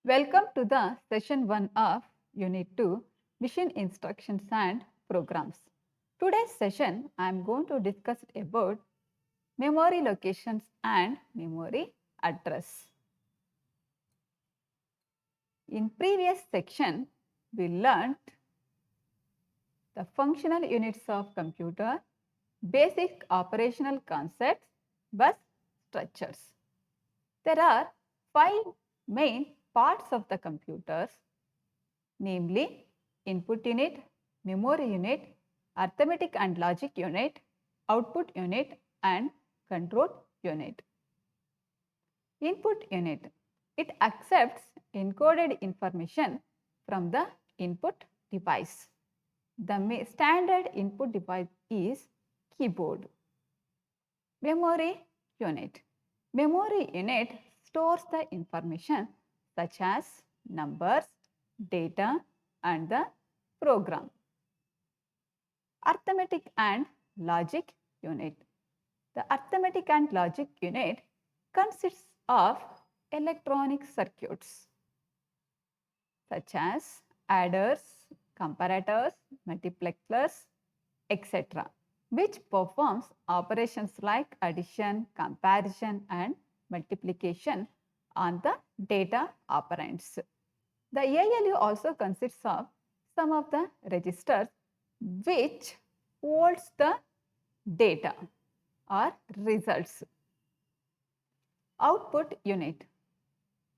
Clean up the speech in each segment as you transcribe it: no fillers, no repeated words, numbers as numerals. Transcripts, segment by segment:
Welcome to the session 1 of Unit 2 Machine Instructions and Programs. Today's session I am going to discuss about memory locations and memory address. In previous section we learnt the functional units of computer, basic operational concepts, bus structures. There are 5 main parts of the computers, namely input unit, memory unit, arithmetic and logic unit, output unit and control unit. Input unit, it accepts encoded information from the input device. The standard input device is keyboard. Memory unit. Memory unit stores the information such as numbers, data and the program. Arithmetic and logic unit. The arithmetic and logic unit consists of electronic circuits such as adders, comparators, multiplexers, etc., which performs operations like addition, comparison and multiplication on the data operands. The ALU also consists of some of the registers which holds the data or results. Output unit.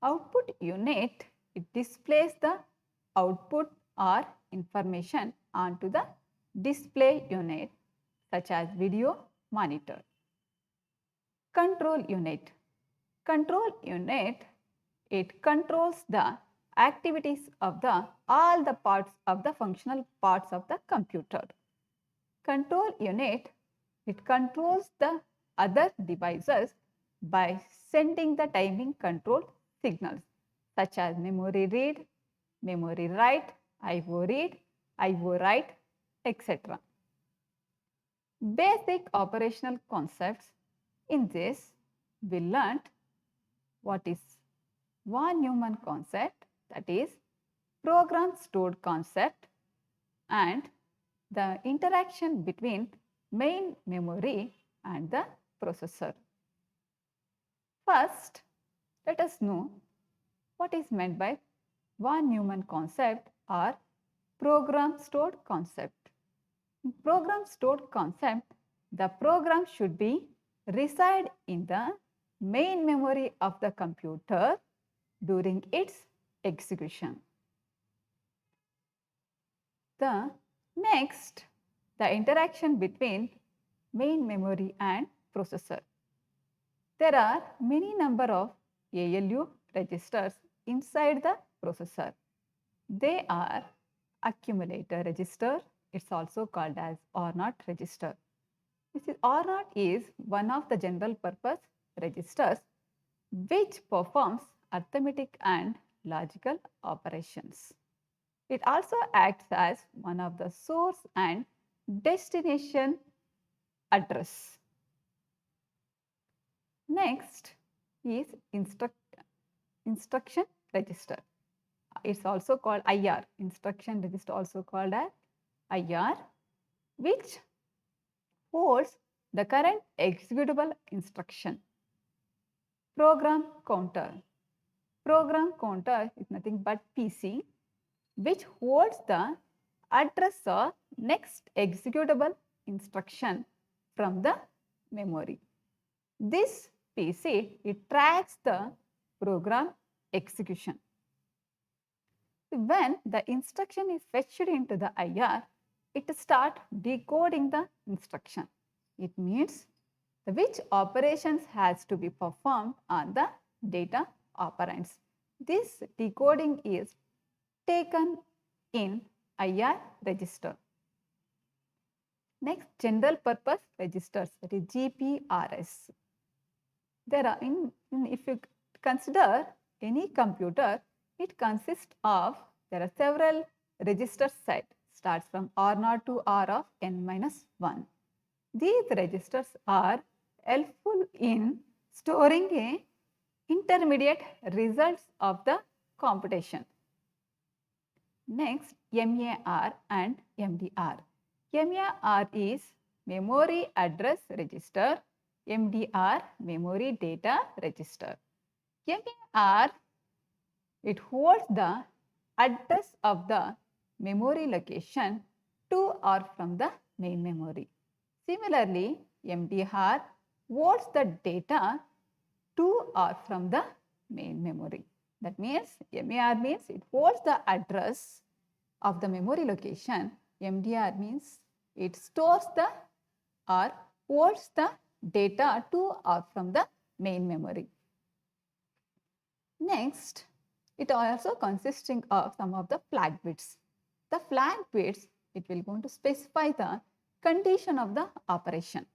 Output unit, it displays the output or information onto the display unit such as video monitor. Control unit. Control unit, it controls the activities of all the parts of the functional parts of the computer. Control unit, it controls the other devices by sending the timing control signals such as memory read, memory write, IO read, IO write, etc. Basic operational concepts. In this, we learnt what is von Neumann concept, that is program stored concept, and the interaction between main memory and the processor. First, let us know what is meant by von Neumann concept or program stored concept. In program stored concept, the program should be reside in the main memory of the computer during its execution. The next, the interaction between main memory and processor. There are many number of ALU registers inside the processor. They are accumulator register, it's also called as R0 register. R0 is one of the general purpose registers which performs arithmetic and logical operations. It also acts as one of the source and destination address. Next is instruction register. It's also called IR, instruction register also called as IR, which holds the current executable instruction. Program counter. Program counter is nothing but PC, which holds the address of next executable instruction from the memory. This PC, it tracks the program execution. When the instruction is fetched into the IR, it starts decoding the instruction. It means which operations has to be performed on the data operands. This decoding is taken in IR register. Next, general purpose registers, that is GPRS. There are if you consider any computer, it consists of, there are several register set, starts from R0 to R of n-1. These registers are helpful in storing a intermediate results of the computation. Next, MAR and MDR. MAR is memory address register, MDR memory data register. MAR, it holds the address of the memory location to or from the main memory. Similarly, MDR holds the data to or from the main memory. That means MAR means it holds the address of the memory location. MDR means it stores the or holds the data to or from the main memory. Next, it also consisting of some of the flag bits. The flag bits, it will going to specify the condition of the operation,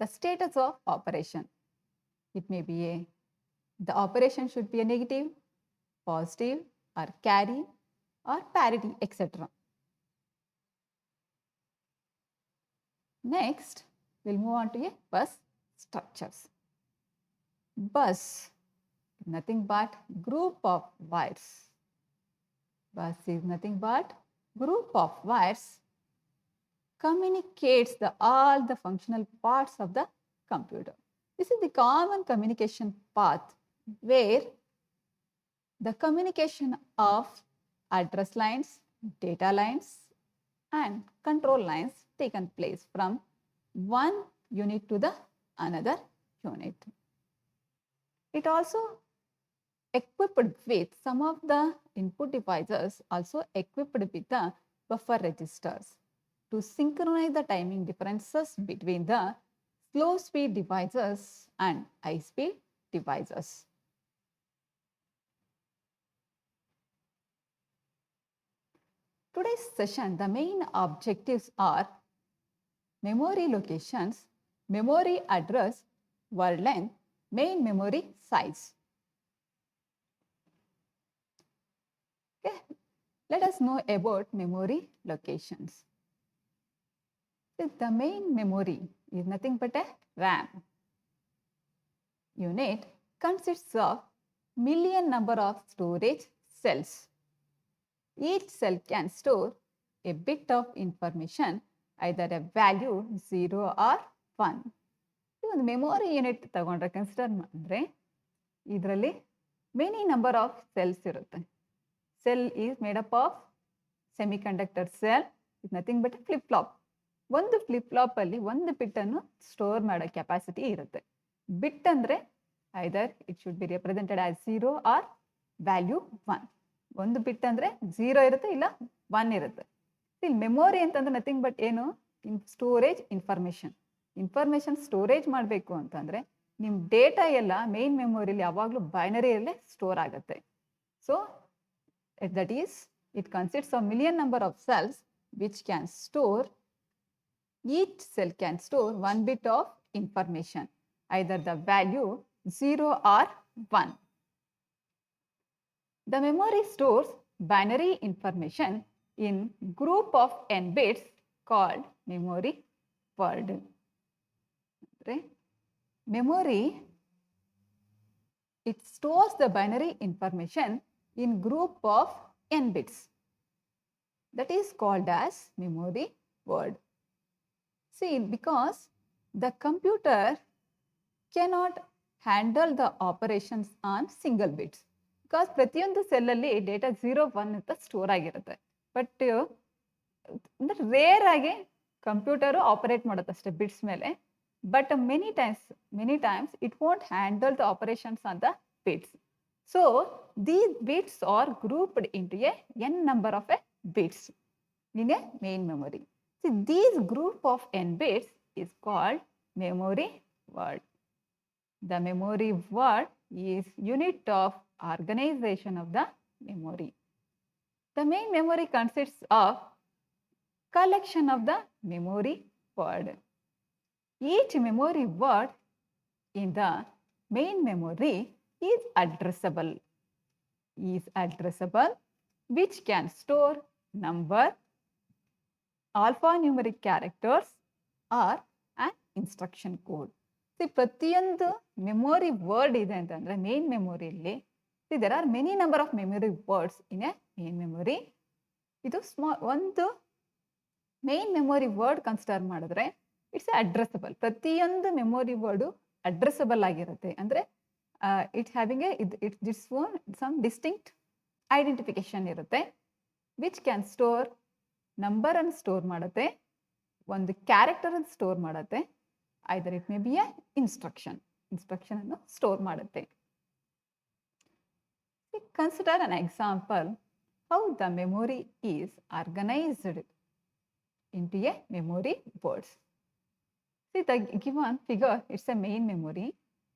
the status of operation. It may be the operation should be a negative, positive, or carry, or parity, etc. Next, we'll move on to a bus structures. Bus, nothing but group of wires. Bus is nothing but group of wires communicates all the functional parts of the computer. This is the common communication path where the communication of address lines, data lines, and control lines taken place from one unit to the another unit. It also equipped with some of the input devices also equipped with the buffer registers to synchronize the timing differences between the slow speed devices and high speed devices. Today's session, the main objectives are memory locations, memory address, word length, main memory size. Okay. Let us know about memory locations. The main memory is nothing but a RAM unit consists of million number of storage cells. Each cell can store a bit of information, either a value 0 or 1. The memory unit ತಗೊಂಡ್ರೆ consider ಮಾಡಿದ್ರೆ ಇದರಲ್ಲಿ many number of cells ಇರುತ್ತೆ. Cell is made up of semiconductor cell is nothing but a flip-flop. ಒಂದು flip-flap ಅಲ್ಲಿ ಒಂದು ಬಿಟ್ ಅನ್ನು store ಮಾಡೋ capacity ಇರುತ್ತೆ. ಬಿಟ್ ಅಂದ್ರೆ either it should be represented as 0 or value 1. ಒಂದು ಬಿಟ್ ಅಂದ್ರೆ 0 ಇರುತ್ತೆ ಇಲ್ಲ 1 ಇರುತ್ತೆ. ಇಲ್ಲಿ ಮೆಮೊರಿ ಅಂತಂದ್ರೆ ನಥಿಂಗ್ ಬಟ್ ಏನು ಸ್ಟೋರೇಜ್ ಇನ್ಫಾರ್ಮೇಶನ್ ಸ್ಟೋರೇಜ್ ಮಾಡಬೇಕು ಅಂತಂದ್ರೆ ನಿಮ್ಮ ಡೇಟಾ ಎಲ್ಲ ಮೇನ್ ಮೆಮೊರಿಲಿ ಯಾವಾಗಲೂ ಬೈನರಿಯಲ್ಲೇ ಸ್ಟೋರ್ ಆಗುತ್ತೆ. So that is it consists of million number of cells which can store, each cell can store one bit of information, either the value 0 or 1. The memory stores binary information in group of n bits called memory word. Memory, it stores the binary information in group of n bits. That is called as memory word. See, because the computer cannot handle the operations on single bits. Because ಪ್ರತಿಯೊಂದು ಸೆಲ್ಲಲ್ಲಿ data 0, 1 ಅಂತ store ಆಗಿರುತ್ತೆ. But ಅಂದರೆ rare ಆಗಿ computer operate ಮಾಡುತ್ತೆ ಅಷ್ಟೇ bits ಮೇಲೆ. But many times it won't handle the operations on the bits. So these bits R grouped into A n number of bits in a main memory. See, these group of n bits is called memory word. The memory word is unit of organization of the memory. The main memory consists of collection of the memory word. Each memory word in the main memory is addressable, which can store number, alphanumeric characters or an instruction code. ಪ್ರತಿಯೊಂದು memory word ಇದೆ ಅಂತಂದ್ರೆ main ಮೆಮೊರಿಯಲ್ಲಿ See, there are many number of memory words in a main memory. ಇದು ಒಂದು main memory word consider ಮಾಡಿದ್ರೆ it's addressable. ಪ್ರತಿಯೊಂದು memory word addressable ಆಗಿರುತ್ತೆ. ಅಂದರೆ it's having its own some distinct identification ಇರುತ್ತೆ. Which can store ನಂಬರನ್ನು store ಮಾಡುತ್ತೆ, ಒಂದು ಕ್ಯಾರೆಕ್ಟರನ್ನು ಸ್ಟೋರ್ ಮಾಡುತ್ತೆ, either it may be a ಇನ್ಸ್ಟ್ರಕ್ಷನನ್ನು ಸ್ಟೋರ್ ಮಾಡುತ್ತೆ. Consider an example how the memory is organized into a memory words. See the given figure, it's a main memory.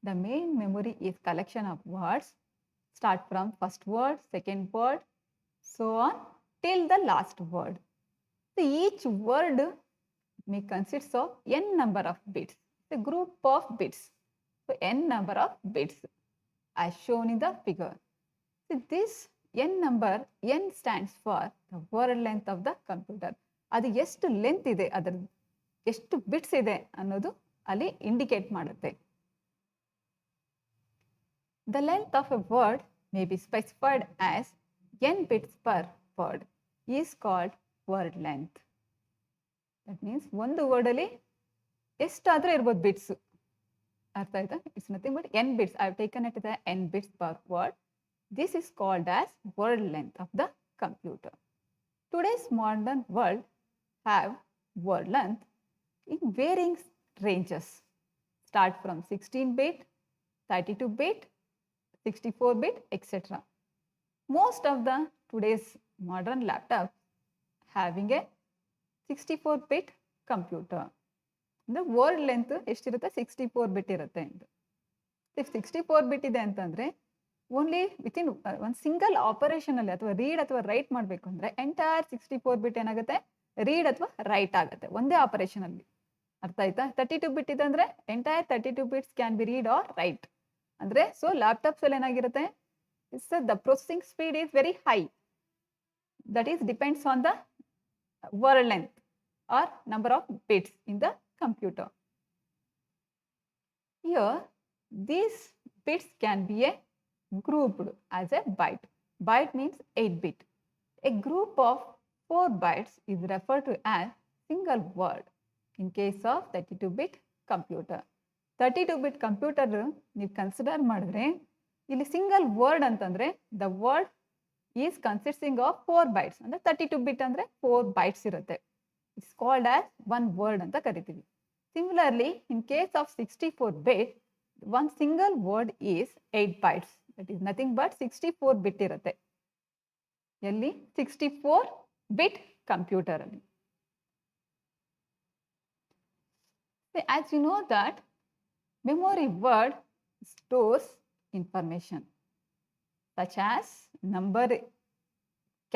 The main memory is collection of words, start from first word, second word, so on till the last word. So each word may consist of n number of bits, a group of bits. So n number of bits as shown in the figure. So this n number, n stands for the word length of the computer. ಅದು ಎಷ್ಟು length ಇದೆ, ಅದರ ಎಷ್ಟು bits ಇದೆ ಅನ್ನೋದು ಅಲ್ಲಿ indicate ಮಾಡುತ್ತೆ. The length of a word may be specified as n bits per word is called word length. That means ಒಂದು ವರ್ಡಲ್ಲಿ ಎಷ್ಟಾದರೂ ಇರ್ಬೋದು ಬಿಟ್ಸ್. ಅರ್ಥ ಆಯ್ತಾ? It's nothing but n bits. I have taken it as n bits per word. This is called as word length of the computer. Today's modern world have word length in varying ranges. Start from 16-bit, 32-bit, 64-bit, etc. Most of the today's modern laptops having a 64-bit computer. The word length ಎಷ್ಟಿರುತ್ತೆ? 64-bit ಇರುತ್ತೆ ಅಂತ. If 64-bit ಇದೆ ಅಂತಂದರೆ only within ಒಂದು single ಆಪರೇಷನಲ್ಲಿ ಅಥವಾ read ಅಥವಾ write ಮಾಡಬೇಕು ಅಂದರೆ ಎಂಟೈರ್ 64-bit ಏನಾಗುತ್ತೆ? ರೀಡ್ ಅಥವಾ ರೈಟ್ ಆಗುತ್ತೆ ಒಂದೇ ಆಪರೇಷನಲ್ಲಿ. ಅರ್ಥ ಆಯ್ತಾ? 32-bit ಇದೆ ಅಂದರೆ entire 32 bits can be read or write. ಅಂದರೆ ಸೊ ಲ್ಯಾಪ್ಟಾಪ್ಸಲ್ಲಿ ಏನಾಗಿರುತ್ತೆ? The processing speed is very high. That is depends on the word length or number of bits in the computer. Here these bits can be a grouped as a byte. Byte means 8-bit. A group of 4 bytes is referred to as single word in case of 32-bit computer. 32-bit computer ನೀವು consider ಮಾಡಿದ್ರೆ ಇಲ್ಲಿ single word ಅಂತಂದರೆ the word is consisting of 4 bytes. ಅಂದರೆ 32-bit ಅಂದರೆ 4 bytes ಇರುತ್ತೆ. It's called as one word ಅಂತ ಕರಿತೀವಿ. Similarly, in case of 64-bit, one single word is 8 bytes. That is nothing but 64-bit ಇರುತ್ತೆ. ಎಲ್ಲಿ? 64-bit computer ಅಲ್ಲಿ. As you know that memory word stores information such as number,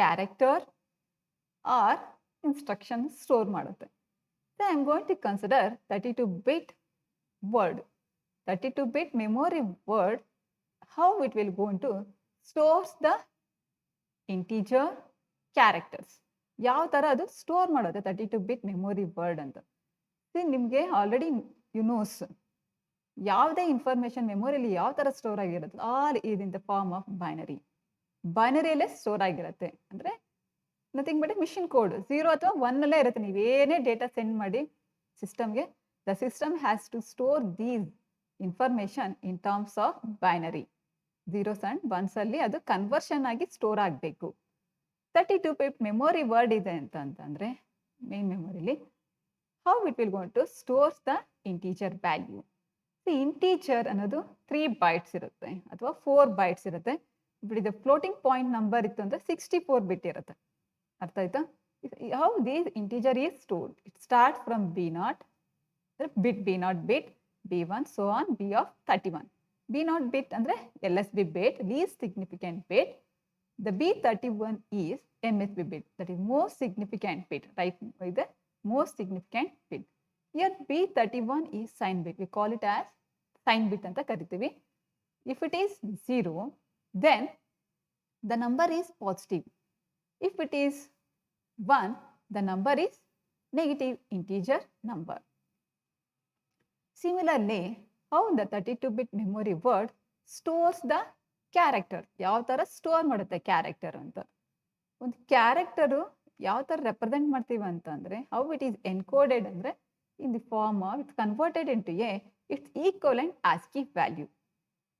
character or instruction store ಮಾಡುತ್ತೆ. So I am going to consider 32-bit word. 32-bit memory word, how it will go into stores the integer characters. ಯಾವ ಥರ ಅದು store ಮಾಡೋದು 32-bit memory word ಅಂತ. ನಿಮಗೆ already you knows ಯಾವುದೇ information ಮೆಮೊರಿಯಲ್ಲಿ ಯಾವ ಥರ ಸ್ಟೋರ್ ಆಗಿರುತ್ತೆ, all is in the form of binary. ಬೈನರಿಯಲ್ಲೇ ಸ್ಟೋರ್ ಆಗಿರುತ್ತೆ. ಅಂದರೆ ನಥಿಂಗ್ ಬಟ್ ಮಿಷಿನ್ ಕೋಡ್ 0 ಅಥವಾ 1 ಇರುತ್ತೆ. ನೀವೇನೇ ಡೇಟಾ ಸೆಂಡ್ ಮಾಡಿ ಸಿಸ್ಟಮ್ಗೆ, the system has to store these information in terms of binary. 0s and 1s ಅಲ್ಲಿ ಅದು ಕನ್ವರ್ಷನ್ ಆಗಿ ಸ್ಟೋರ್ ಆಗಬೇಕು. 32-bit ಮೆಮೊರಿ ವರ್ಡ್ ಇದೆ ಅಂತಂದರೆ ಮೇನ್ ಮೆಮೊರಿಲಿ how it will going to stores the integer value. Integer ಅನ್ನೋದು 3 bytes ಇರುತ್ತೆ ಅಥವಾ 4 bytes ಇರುತ್ತೆ. ಇದು ಫ್ಲೋಟಿಂಗ್ ಪಾಯಿಂಟ್ ನಂಬರ್ ಇತ್ತು ಅಂದರೆ 64-bit ಇರುತ್ತೆ. ಅರ್ಥ ಆಯ್ತಾ? How these integer is stored? It start from B0, bit B0 bit, B1 so on, B of 31. B0 bit ಅಂದರೆ LSB bit, least significant bit. The B31 is MSB bit, that is most significant bit, right? By the most significant bit. Here B31 is sign bit. We call it as sign bit anta kariತೀವಿ. If it is 0, then the number is positive. If it is 1, the number is negative integer number. Similarly, how the 32-bit memory word stores the character ಯಾವ ಥರ store ಮಾಡುತ್ತೆ character ಅಂತ. ಒಂದು character ಯಾವ ಥರ represent ಮಾಡ್ತೀವಿ ಅಂತಂದರೆ how it is encoded ಅಂದರೆ in the form of it's converted into its equivalent ASCII value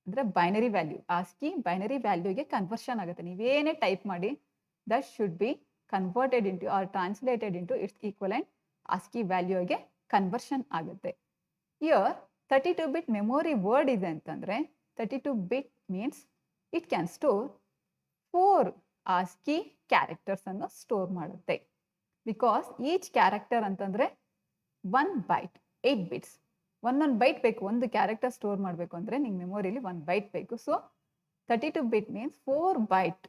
ಅಂದರೆ ಬೈನರಿ ವ್ಯಾಲ್ಯೂ. ಆಸ್ಕಿ ಬೈನರಿ ವ್ಯಾಲ್ಯೂಗೆ ಕನ್ವರ್ಷನ್ ಆಗುತ್ತೆ. ನೀವೇನೇ ಟೈಪ್ ಮಾಡಿ that should be converted into or translated into its equivalent ASCII ವ್ಯಾಲ್ಯೂಗೆ conversion ಆಗುತ್ತೆ. Here 32-bit memory word ಇದೆ ಅಂತಂದರೆ 32-bit means it can store 4 ASCII characters ಅನ್ನು ಸ್ಟೋರ್ ಮಾಡುತ್ತೆ. ಬಿಕಾಸ್ ಈಚ್ ಕ್ಯಾರೆಕ್ಟರ್ ಅಂತಂದರೆ 1 ಬೈಟ್ 8 ಬಿಟ್ಸ್. ಒಂದೊಂದು ಬೈಟ್ ಬೇಕು. ಒಂದು ಕ್ಯಾರೆಕ್ಟರ್ ಸ್ಟೋರ್ ಮಾಡಬೇಕು ಅಂದರೆ ನಿಮ್ಗೆ ಮೆಮೊರಿಲಿ 1 ಬೈಟ್ ಬೇಕು. So 32-bit means 4 byte,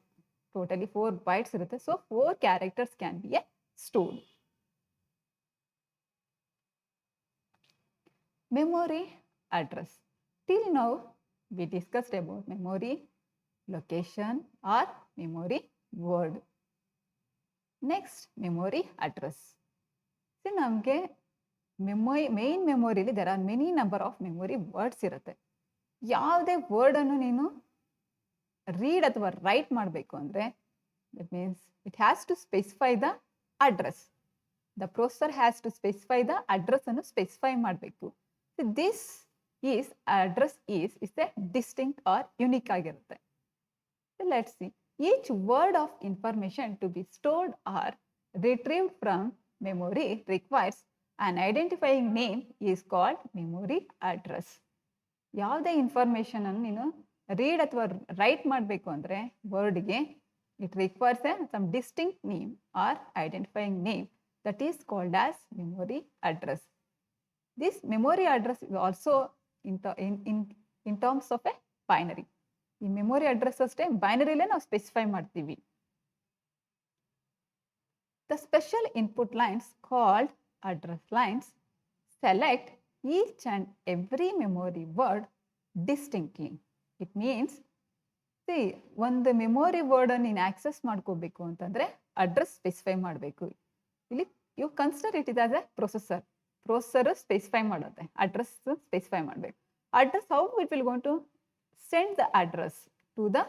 totally 4 bytes ಇರುತ್ತೆ. So 4 characters can be a stored. Memory address. Till now, we discussed about memory location or memory word. Next, memory address. See, ನಮಗೆ main ಮೆಮೊರಿಲಿ there are many number of memory words ಇರುತ್ತೆ. ಯಾವುದೇ ವರ್ಡನ್ನು ನೀನು read ಅಥವಾ write ಮಾಡಬೇಕು ಅಂದರೆ that means it has to specify the address. The processor has to specify the address ಅನ್ನು specify ಮಾಡಬೇಕು. This is address is a distinct or unique ಆಗಿರುತ್ತೆ. So let's see. Each word of information to be stored or retrieved from memory requires an identifying name is called memory address. ಯಾವುದೇ information ಅನ್ನು ನೀನು read ಅಥವಾ write ಮಾಡಬೇಕು ಅಂದರೆ ವರ್ಡ್ಗೆ it requires some distinct name or identifying name that is called as memory address. This memory address is also in terms of a binary. ಈ memory address ಅಷ್ಟೇ ಬೈನರಿಲೇ ನಾವು ಸ್ಪೆಸಿಫೈ ಮಾಡ್ತೀವಿ. The special input lines called address lines select each and every memory word distinctly. It means, see, ಒಂದು memory word ಅನ್ನು ನೀನು access ಮಾಡ್ಕೋಬೇಕು ಅಂತಂದರೆ address specify ಮಾಡಬೇಕು. ಇಲ್ಲಿ you consider it is as a processor. Processor specify ಮಾಡುತ್ತೆ, address specify ಮಾಡಬೇಕು. Address how it will going to send the address to the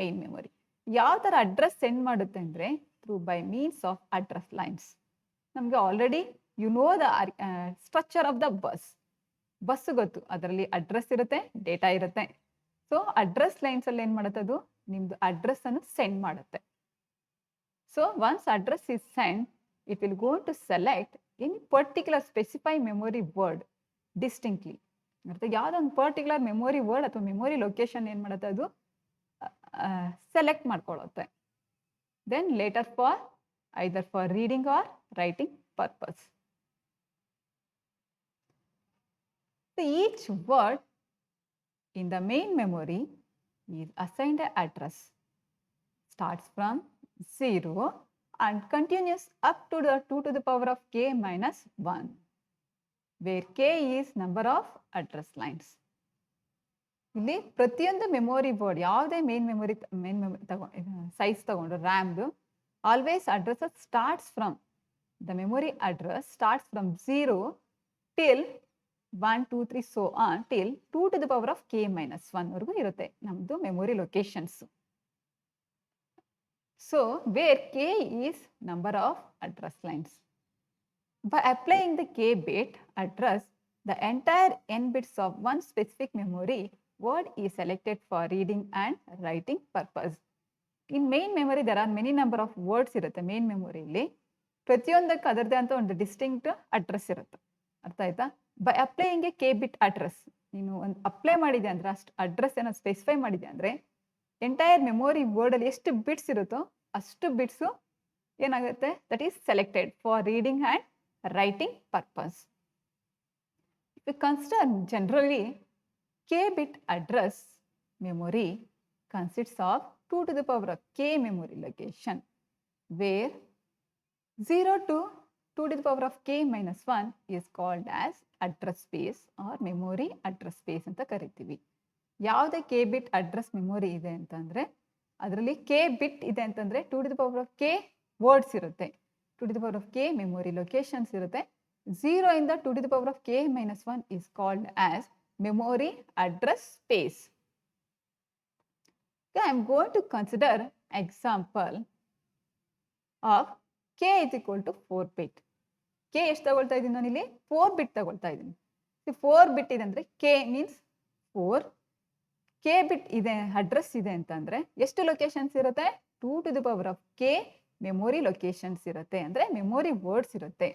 main memory. ಯಾವ ಥರ ಅಡ್ರೆಸ್ ಸೆಂಡ್ ಮಾಡುತ್ತೆ ಅಂದರೆ through by means of address lines. ನಮಗೆ already you know the structure of the bus ಗೊತ್ತು. ಅದರಲ್ಲಿ address ಇರುತ್ತೆ, data ಇರುತ್ತೆ. So address ಲೈನ್ಸಲ್ಲಿ ಏನು ಮಾಡುತ್ತೆ, ಅದು ನಿಮ್ಮದು ಅಡ್ರೆಸ್ ಅನ್ನು ಸೆಂಡ್ ಮಾಡುತ್ತೆ. So once address is send it will go to select any particular specify memory word distinctly. ಅರ್ಥ ಯಾವುದೋ ಒಂದು ಪರ್ಟಿಕ್ಯುಲರ್ ಮೆಮೊರಿ ವರ್ಡ್ ಅಥವಾ ಮೆಮೊರಿ ಲೊಕೇಶನ್ ಏನು ಮಾಡುತ್ತೆ, ಅದು ಸೆಲೆಕ್ಟ್ ಮಾಡ್ಕೊಳ್ಳುತ್ತೆ. Then later for either for reading or writing purpose. Each word in the main memory is assigned a address starts from 0 and continues up to the 2 to the power of k minus 1, where k is number of address lines. ಇಲ್ಲಿ ಪ್ರತಿಯೊಂದು memory word ಯಾವುದೇ main memory size ತಗೊಂಡು ರ್ಯಾಮ್ದು always address starts from the memory address starts from 0 till 1 2 3 so on till 2 to the power of k minus 1 ವರೆಗೂ ಇರುತ್ತೆ ನಮ್ಮದು memory locations. So, where k is number of address lines. By applying the k bit address, the entire n bits of one specific memory word is selected for reading and writing purpose. In main memory, there are many number of words ಇರುತ್ತೆ main memory ಇಲ್ಲಿ. ಪ್ರತಿಯೊಂದಕ್ಕೆ ಅದರದೇ ಅಂತ ಒಂದು distinct address ಇರುತ್ತೆ. ಅರ್ಥ ಆಯ್ತಾ? By applying A K bit address, ನೀನು ಒಂದು ಅಪ್ಲೈ ಮಾಡಿದೆ ಅಂದರೆ ಅಷ್ಟು ಅಡ್ರೆಸ್ ಏನೋ ಸ್ಪೆಸಿಫೈ ಮಾಡಿದೆ ಅಂದರೆ ಎಂಟೈರ್ ಮೆಮೊರಿ ವರ್ಡಲ್ಲಿ ಎಷ್ಟು ಬಿಟ್ಸ್ ಇರುತ್ತೋ ಅಷ್ಟು ಬಿಟ್ಸು ಏನಾಗುತ್ತೆ, that is selected for reading and writing purpose. If you consider generally k bit address memory consists of 2 to the power of k memory location, where 0 to 2 to the power of k minus 1 is called as address space or memory address space ಅಂತ ಕರಿತೀವಿ. ಯಾವುದೇ K bit address memory ಇದೆ ಅಂತಂದರೆ ಅದರಲ್ಲಿ K ಬಿಟ್ ಇದೆ ಅಂತಂದರೆ 2 to the power of k words ಇರುತ್ತೆ, 2 to the power of k memory locations ಇರುತ್ತೆ. 0 ಇಂದ 2 to the power of k minus 1 is called as memory address space. Okay, I am going to consider example of k is equal to 4 bit. k ಎಷ್ಟು ತಗೊಳ್ತಾ ಇದ್ದೀನಿ ನಾನು ಇಲ್ಲಿ 4 ಬಿಟ್ ತಗೊಳ್ತಾ ಇದ್ದೀನಿ. 4 ಬಿಟ್ ಇದೆ ಅಂದರೆ k ಮೀನ್ಸ್ 4. k ಬಿಟ್ ಇದೆ ಅಡ್ರೆಸ್ ಇದೆ ಅಂತಂದ್ರೆ ಎಷ್ಟು ಲೊಕೇಶನ್ಸ್ ಇರುತ್ತೆ 2 to the power of k memory locations ಇರುತ್ತೆ ಅಂದರೆ ಮೆಮೊರಿ ವರ್ಡ್ಸ್ ಇರುತ್ತೆ.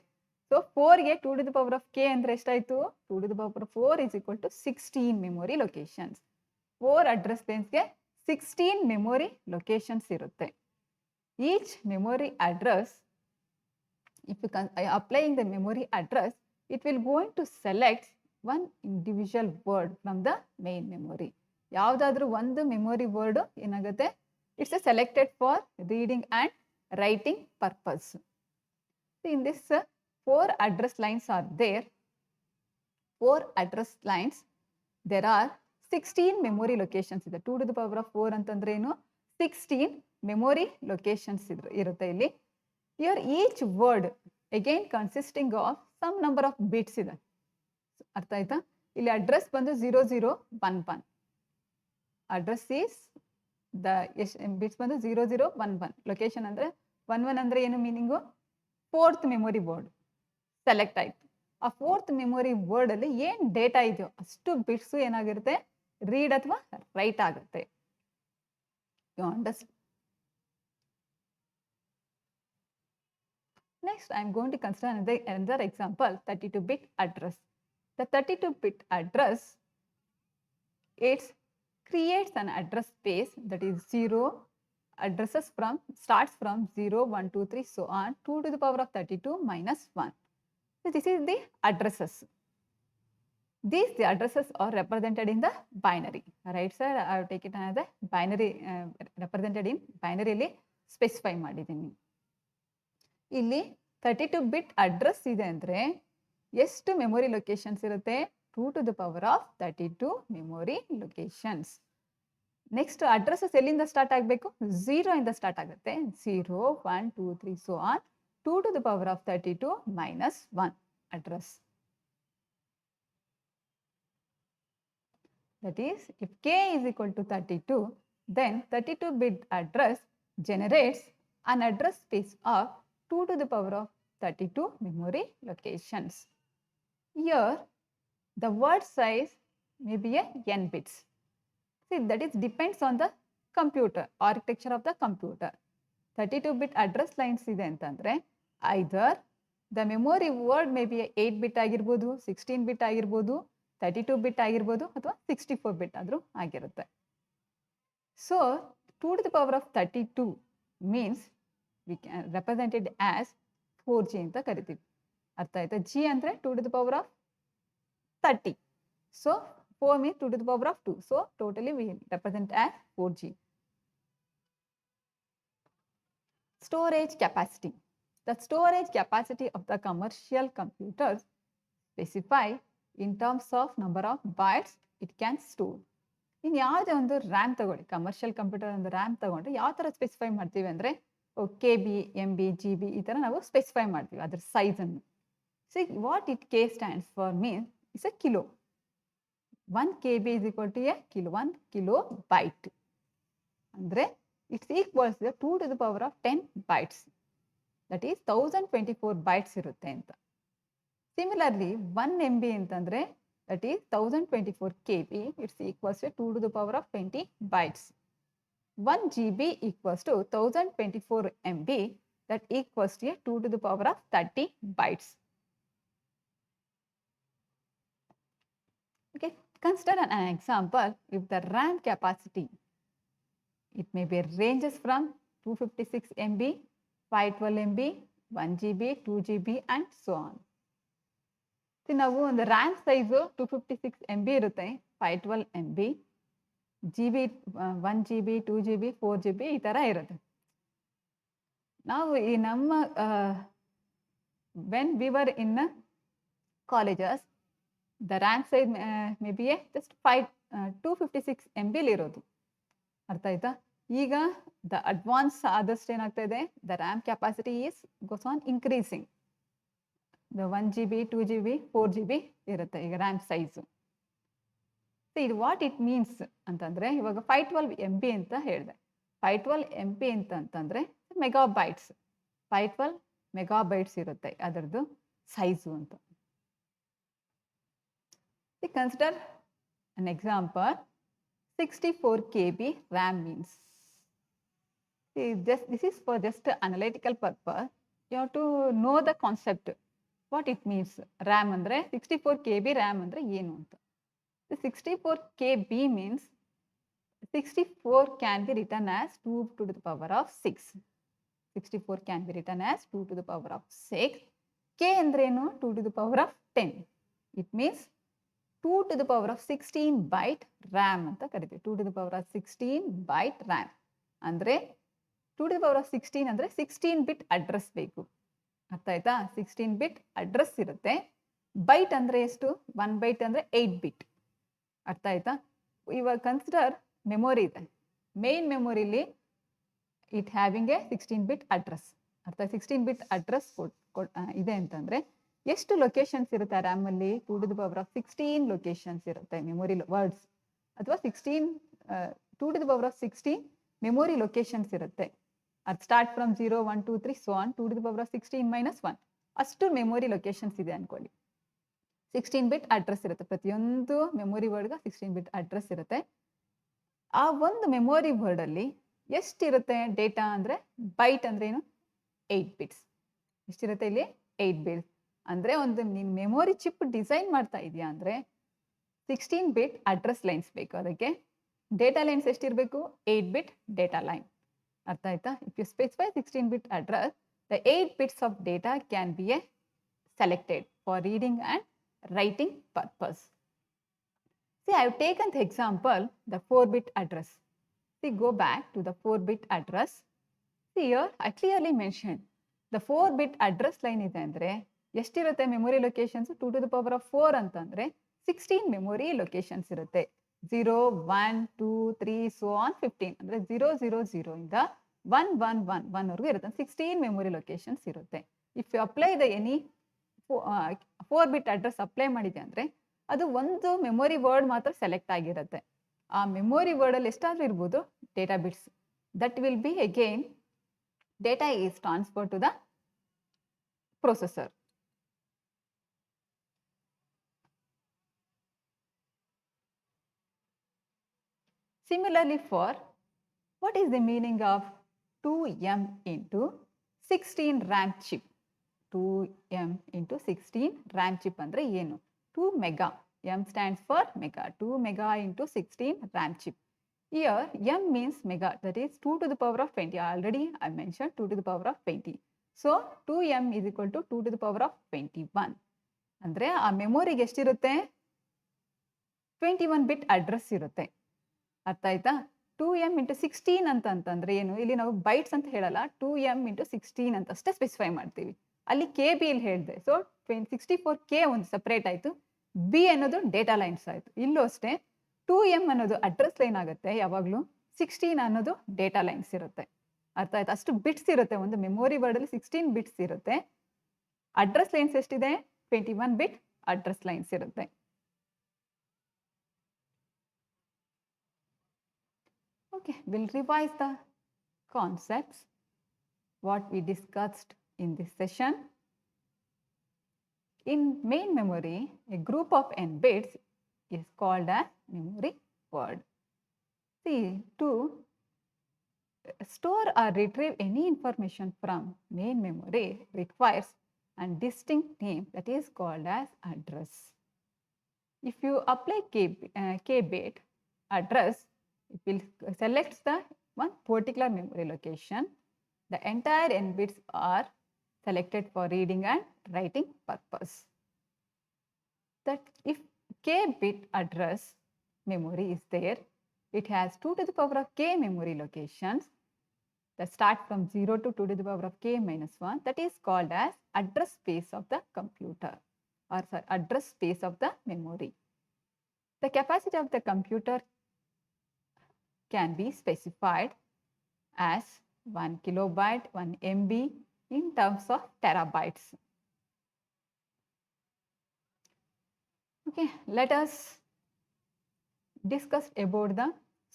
ಸೊ 4ಗೆ 2 to the power of k ಅಂದರೆ ಎಷ್ಟಾಯಿತು 2 to the power of 4 is equal to 16 memory locations. 4 address ಲೇನ್ಸ್ಗೆ 16 ಮೆಮೊರಿ ಲೊಕೇಶನ್ಸ್ ಇರುತ್ತೆ. Each memory address, if you applying the memory address, it will going to select one individual word from the main memory. ಯಾವುದಾದ್ರೂ ಒಂದು memory word ಏನಾಗುತ್ತೆ it's selected for reading and writing purpose. In this 4 address lines are there. 4 address lines, there are 16 memory locations ಇದೆ. 2 to the power of 4 ಅಂತಂದ್ರೆ ಏನು 16 memory locations ಇರುತ್ತೆ ಇಲ್ಲಿ. Here each word again consisting of some number of bits ಇದೆ. ಅರ್ಥ ಆಯ್ತಾ? ಇಲ್ಲಿ address ಬಂದು 0011. ಅಡ್ರೆಸ್ ಈಸ್ ದ ಬಿಟ್ಸ್ ಬಂದು 0011. ಲೊಕೇಶನ್ ಅಂದರೆ 11 ಅಂದರೆ ಏನು meaning 4th memory word select ಆಯಿತು. ಆ 4th ಮೆಮೊರಿ ವರ್ಡಲ್ಲಿ ಏನು ಡೇಟಾ ಇದೆಯೋ ಅಷ್ಟು ಬಿಟ್ಸು ಏನಾಗಿರುತ್ತೆ ರೀಡ್ ಅಥವಾ ರೈಟ್ ಆಗುತ್ತೆ. You understand? Next, I am going to consider another example, 32-bit address. The 32-bit address, it creates an address space that is 0, addresses from, starts from 0, 1, 2, 3, so on, 2 to the power of 32 minus 1. So this is the addresses. The addresses are represented in the binary. Right, sir? I have taken another binary, represented in binary, specify ಮಾಡಿದ್ದೀನಿ. ಇಲ್ಲಿ 32 ಬಿಟ್ address ಇದೆ ಅಂದರೆ ಎಷ್ಟು memory locations ಇರುತ್ತೆ 2 to the power of 32 memory locations. Next addresses ಎಲ್ಲಿಂದ start ಆಗಬೇಕು 0 ಇಂದ start ಆಗುತ್ತೆ. 0, 1, 2, 3 so on, 2 to the power of 32 minus 1 address. That is, if k is equal to 32, then 32-bit address generates an address space of 2 to the power of 32 memory locations. Here, the word size may be a n bits. See, that is depends on the computer, architecture of the computer. 32-bit address lines ಇದೆ ಅಂತಂದ್ರೆ either the memory word may be 8-bit ಆಗಿರ್ಬೋದು, 16-bit ಆಗಿರ್ಬೋದು, 32-bit ಆಗಿರ್ಬೋದು ಅಥವಾ 64-bit ಆದರೂ ಆಗಿರುತ್ತೆ. So, 2 to the power of 32 means we can represent it as 4G ಅಂತ ಕರಿತೀವಿ. ಅರ್ಥ ಆಯ್ತಾ? G ಅಂದರೆ 2 to the power of 30. So 4 means 2 to the power of 2. So totally we represent as 4G. Storage capacity. The storage capacity of the commercial computers specify in terms of number of bytes it can store. ಇನ್ನು ಯಾವುದೇ ಒಂದು RAM ತಗೊಳ್ಳಿ, commercial computer ಒಂದು RAM ತಗೊಂಡ್ರೆ ಯಾವ ಥರ specify ಮಾಡ್ತೀವಿ ಅಂದರೆ KB, MB, GB ಈ ಥರ ನಾವು ಸ್ಪೆಸಿಫೈ ಮಾಡ್ತೀವಿ ಅದರ ಸೈಜನ್ನು. See what it K stands for means is a kilo. 1 KB is equal to a kilo, 1 kilobyte. ಅಂದರೆ it's equals 2 to the power of 10 bytes. That is 1024 bytes ಇರುತ್ತೆ ಅಂತ. Similarly 1 MB ಅಂತಂದರೆ that is 1024 KB, it's equals to 2 to the power of 20 bytes. 1 GB equals to 1024 MB, that equals to 2 to the power of 30 bytes. Okay, consider an example. If the RAM capacity, it may be ranges from 256 MB, 512 MB, 1 GB, 2 GB and so on. ನಾವು ಒಂದು RAM size 256 MB ಇರುತ್ತೆ, 512 MB, GB 1 GB, 2 GB, 4 GB ಈ ಥರ ಇರುತ್ತೆ. ನಾವು ಈ ನಮ್ಮ when we were in colleges the RAM size may be just 256 MB ಇರೋದು. ಅರ್ಥ ಆಯ್ತಾ? ಈಗ ದ ಅಡ್ವಾನ್ಸ್ ಆದಷ್ಟು ಏನಾಗ್ತಾ ಇದೆ, the RAM capacity is goes on increasing. The 1 GB, 2 GB, 4 GB ಇರುತ್ತೆ ಈಗ ರ್ಯಾಮ್ ಸೈಜು. ಇದು ವಾಟ್ ಇಟ್ ಮೀನ್ಸ್ ಅಂತಂದರೆ, ಇವಾಗ 512 MB ಅಂತ ಹೇಳಿದೆ. 512 MB ಅಂತಂದರೆ ಮೆಗಾಬೈಟ್ಸ್. 512 ಮೆಗಾಬೈಟ್ಸ್ ಇರುತ್ತೆ ಅದರದ್ದು ಸೈಜು ಅಂತ. Consider an example. 64 KB RAM means. This is for just analytical purpose. You have to know the concept. What it means. RAM ಅಂದರೆ 64 KB RAM ಅಂದರೆ ಏನು ಅಂತ. The 64 KB means 64 can be written as 2 to the power of 6. 64 can be written as 2 to the power of 6. K ಅಂದ್ರೇನು? 2 to the power of 10. It means 2 to the power of 16 byte RAM ಅಂತ ಕರಿತೀವಿ. 2 to the power of 16 byte RAM. ಅಂದರೆ 2 to the power of 16 ಅಂದರೆ 16 bit address ಬೇಕು. ಅರ್ಥ ಆಯ್ತಾ? 16 bit address ಇರುತ್ತೆ. Byte ಅಂದರೆ ಎಷ್ಟು? 1 ಬೈಟ್ ಅಂದರೆ 8 ಬಿಟ್. ಅರ್ಥ ಆಯ್ತಾ? ಇವಾಗ ಕನ್ಸಿಡರ್ ಮೆಮೊರಿ ಇದೆ. ಮೇನ್ ಮೆಮೊರಿಲಿ it having a 16 bit address. ಅರ್ಥ 16 ಬಿಟ್ ಅಡ್ರೆಸ್ ಇದೆ ಅಂತಂದರೆ ಎಷ್ಟು ಲೊಕೇಶನ್ಸ್ ಇರುತ್ತೆ ರ್ಯಾಮಲ್ಲಿ? 2 to the power of 16 locations ಇರುತ್ತೆ ಮೆಮೊರಿ ವರ್ಡ್ಸ್, ಅಥವಾ 2 to the power of 16 memory locations ಇರುತ್ತೆ. ಅದು start from 0, 1, 2, 3 so on 2 to the power of 16 - 1 ಅಷ್ಟು ಮೆಮೊರಿ ಲೊಕೇಶನ್ಸ್ ಇದೆ ಅನ್ಕೊಳ್ಳಿ. 16 ಬಿಟ್ ಅಡ್ರೆಸ್ ಇರುತ್ತೆ. ಪ್ರತಿಯೊಂದು ಮೆಮೊರಿ ವರ್ಡ್ಗೆ 16 ಬಿಟ್ ಅಡ್ರೆಸ್ ಇರುತ್ತೆ. ಆ ಒಂದು ಮೆಮೊರಿ ವರ್ಡಲ್ಲಿ ಎಷ್ಟಿರುತ್ತೆ ಡೇಟಾ ಅಂದರೆ, ಬೈಟ್ ಅಂದರೆ ಏನು? 8 ಬಿಟ್ಸ್. ಎಷ್ಟಿರುತ್ತೆ ಇಲ್ಲಿ? 8 ಬಿಟ್ಸ್. ಅಂದರೆ ಒಂದು ನೀನು ಮೆಮೊರಿ ಚಿಪ್ ಡಿಸೈನ್ ಮಾಡ್ತಾ ಇದೆಯಾ ಅಂದರೆ 16 ಬಿಟ್ ಅಡ್ರೆಸ್ ಲೈನ್ಸ್ ಬೇಕು. ಅದಕ್ಕೆ ಡೇಟಾ ಲೈನ್ಸ್ ಎಷ್ಟಿರಬೇಕು? 8 ಬಿಟ್ ಡೇಟಾ ಲೈನ್. ಅರ್ಥ ಆಯ್ತಾ? If you specify 16 bit address, the 8 bits of data can be a selected for reading and writing purpose. See, I have taken the example, the 4-bit address. See, go back to the 4-bit address. See here, I clearly mentioned the 4-bit address line ಇದೆ ಅಂದರೆ ಎಷ್ಟಿರುತ್ತೆ memory locations? 2 to the power of 4 ಅಂತಂದರೆ 16 memory locations ಇರುತ್ತೆ. 0, 1, 2, 3 so on 15 ಅಂದರೆ 0, 0, 0 ಇಂದ 1, 1, 1, 1 ವರೆಗೂ ಇರುತ್ತೆ. 16 memory locations ಇರುತ್ತೆ. If you apply the any 4 bit address apply ಮಾಡಿದೆ ಅಂದರೆ ಅದು ಒಂದು ಮೆಮೊರಿ ವರ್ಡ್ ಮಾತ್ರ ಸೆಲೆಕ್ಟ್ ಆಗಿರುತ್ತೆ. ಆ ಮೆಮೊರಿ ವರ್ಡಲ್ಲಿ ಎಷ್ಟಾದರೂ ಇರ್ಬೋದು data bits. That will be again data is transfer to the processor. Similarly, for what is the meaning of 2M into 16 RAM chip? 2M into 16 RAM chip ಅಂದರೆ ಏನು? 2 mega. M stands for mega. 2 mega into 16 RAM chip. Here M means mega, that is 2 to the power of 20. Already I mentioned 2 to the power of 20. So 2M is equal to 2 to the power of 21. ಅಂದರೆ ಆ ಮೆಮೊರಿಗೆ ಎಷ್ಟಿರುತ್ತೆ? 21 ಬಿಟ್ address ಇರುತ್ತೆ. ಅರ್ಥ ಆಯ್ತಾ? 2M into 16 ಅಂತಂದ್ರೆ ಏನು? ಇಲ್ಲಿ ನಾವು ಬೈಟ್ಸ್ ಅಂತ ಹೇಳಲ್ಲ, 2M into 16 ಅಂತ ಅಷ್ಟೇ ಸ್ಪೆಸಿಫೈ ಮಾಡ್ತೀವಿ. ಅಲ್ಲಿ KB ಇಲ್ಲಿ ಹೇಳಿದೆ. ಸೊ 64K ಒಂದು ಸಪ್ರೇಟ್ ಆಯಿತು. B ಅನ್ನೋದು ಡೇಟಾ ಲೈನ್ಸ್ ಆಯಿತು. ಇಲ್ಲೂ ಅಷ್ಟೇ 2M ಅನ್ನೋದು ಅಡ್ರೆಸ್ ಲೈನ್ ಆಗುತ್ತೆ ಯಾವಾಗಲೂ. 16 ಅನ್ನೋದು ಡೇಟಾ ಲೈನ್ಸ್ ಇರುತ್ತೆ. ಅರ್ಥ ಆಯ್ತು? ಅಷ್ಟು ಬಿಟ್ಸ್ ಇರುತ್ತೆ. ಒಂದು ಮೆಮೊರಿ ವರ್ಡಲ್ಲಿ 16 ಬಿಟ್ಸ್ ಇರುತ್ತೆ. ಅಡ್ರೆಸ್ ಲೈನ್ಸ್ ಎಷ್ಟಿದೆ? 21 ಬಿಟ್ ಅಡ್ರೆಸ್ ಲೈನ್ಸ್ ಇರುತ್ತೆ. Okay, we'll revise the concepts what we discussed in this session. In main memory, a group of n bits is called as memory word. See, to store or retrieve any information from main memory requires a distinct name that is called as address. If you apply K bit address, it will select the one particular memory location. The entire n bits are selected for reading and writing purpose. That if K bit address memory is there, it has 2 to the power of K memory locations that start from 0 to 2 to the power of K minus 1. That is called as address space of the computer, or sorry, address space of the memory. The capacity of the computer can be specified as 1 kilobyte, 1 MB in terms of terabytes. Okay, let us discussed about the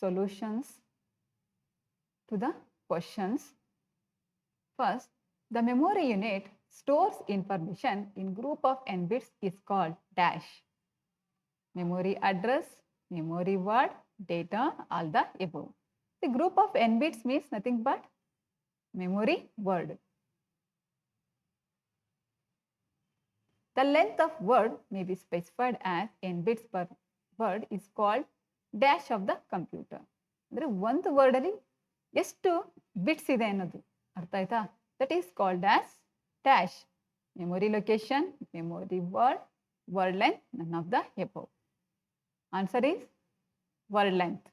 solutions to the questions. First, the memory unit stores information in group of n bits is called dash. Memory address, memory word, data, all the above. The group of n bits means nothing but memory word. The length of word may be specified as n bits per word is called dash of the computer. ಅಂದರೆ ಒಂದು ವರ್ಡಲ್ಲಿ ಎಷ್ಟು bits ಇದೆ ಅನ್ನೋದು ಅರ್ಥ ಆಯ್ತಾ? That is called as dash. Memory location, memory word length, none of the above. Answer is word length.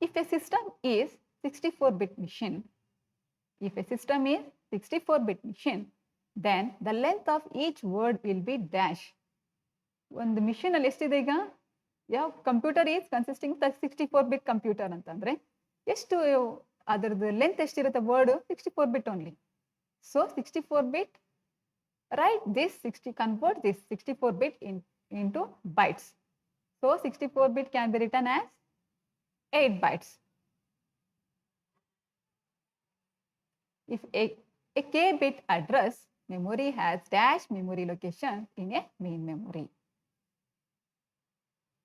If a system is 64-bit machine, if a system is 64-bit machine, then the length of each word will be dash. ಒಂದು mission ಅಲ್ಲಿ ಎಷ್ಟಿದೆ ಈಗ? ಯಾವ computer is consisting 64-bit computer ಅಂತಂದ್ರೆ ಎಷ್ಟು ಅದರದ್ದು length ಎಷ್ಟಿರುತ್ತೆ word? 64-bit only. So 64-bit, write this 60, convert this 64-bit into bytes. So 64-bit can be written as 8 bytes. If a k-bit address memory has dash memory location in a main memory.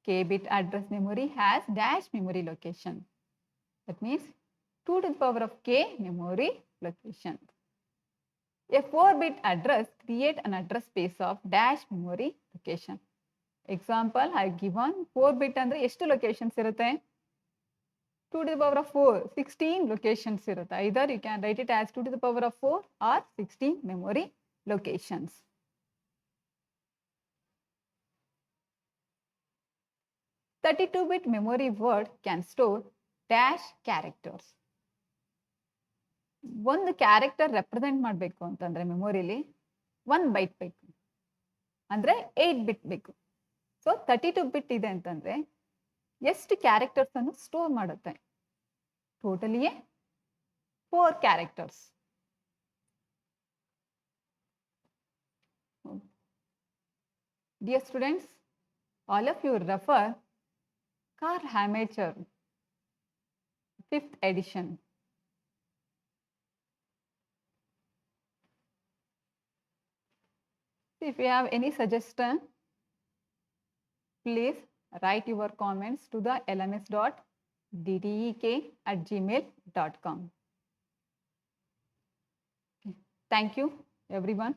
K-bit address memory has dash memory location. That means 2 to the power of k memory location. A 4-bit address create an address space of dash memory location. Example, I have given 4-bit ಅಂದ್ರೆ ಎಷ್ಟು locations ಇರುತ್ತೆ? 2 to the power of 4, 16 locations ಇರುತ್ತೆ. Either you can write it as 2 to the power of 4 or 16 memory locations. 32-bit memory word can store dash characters. ಒಂದು character represent ಮಾಡಬೇಕು ಅಂತಂದ್ರೆ ಮೆಮೊರಿಲಿ 1 byte ಬೇಕು, ಅಂದ್ರೆ 8 ಬಿಟ್ ಬೇಕು. ಸೊ 32 ಬಿಟ್ ಇದೆ ಅಂತಂದ್ರೆ ಎಷ್ಟು ಕ್ಯಾರೆಕ್ಟರ್ಸ್ ಅನ್ನು ಸ್ಟೋರ್ ಮಾಡುತ್ತೆ? ಟೋಟಲಿಯೇ 4 characters. Dear students, all of you refer Karl Hamacher 5th edition. If you have any suggestion, please write your comments to the lms.dtek@gmail.com. Thank you, everyone.